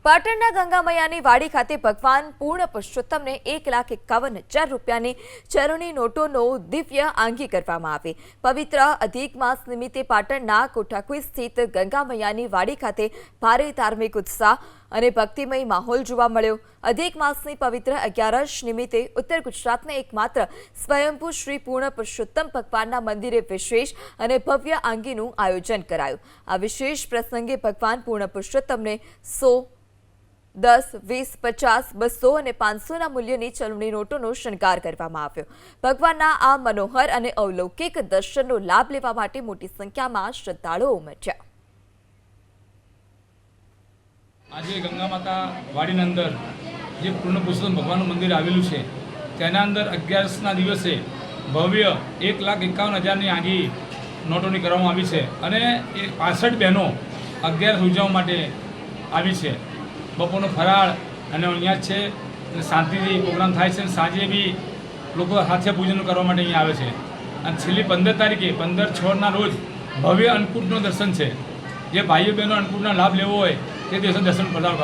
પાટણના ગંગામૈયાની વાડી ખાતે ભગવાન પૂર્ણ પુરુષોત્તમને 1,51,000 રૂપિયાની ચલણી નોટોનો દિવ્ય આંગી કરવામાં આવી। પવિત્ર અધિક માસ નિમિત્તે પાટણના કોઠાકુઈ સ્થિત ગંગામૈયાની વાડી ખાતે ભારે ધાર્મિક ઉત્સાહ અને ભક્તિમય માહોલ જોવા મળ્યો। અધિક માસની પવિત્ર 11 નિમિત્તે ઉત્તર ગુજરાતના એકમાત્ર સ્વયંભૂ શ્રી પૂર્ણ પુરુષોત્તમ ભગવાનના મંદિરે વિશેષ અને ભવ્ય આંગીનું આયોજન કરાયું। આ વિશેષ પ્રસંગે ભગવાન પૂર્ણ પુરુષોત્તમને 100, 10, 20, 50, 200 અને 500ના મૂલ્યની ચલણી નોટોનો શણગાર કરવામાં આવ્યો। ભગવાનના આ મનોહર અને અલૌકિક દર્શનનો લાભ લેવા માટે મોટી સંખ્યામાં શ્રદ્ધાળુઓ ઉમટ્યા। આજે ગંગા માતા વાડીની અંદર જે પૂર્ણ પુરુષોત્તમ ભગવાનનું મંદિર આવેલું છે તેના અંદર 11ના દિવસે ભવ્ય 1,51,000ની આંગી નોટોની કરવામાં આવી છે અને એ 65 બહેનો 11 ઉજવવા માટે આવી છે। બપોરનો ફરાળ અને અહીંયા જ છે અને શાંતિથી પ્રોગ્રામ થાય છે અને સાંજે બી લોકો હાથે પૂજન કરવા માટે અહીંયા આવે છે અને છેલ્લી 15 તારીખે 15/6ના રોજ ભવ્ય અન્નકૂટનું દર્શન છે। જે ભાઈઓ બહેનો અન્નકૂટનો લાભ લેવો હોય તે દિવસે દર્શન પધારવા।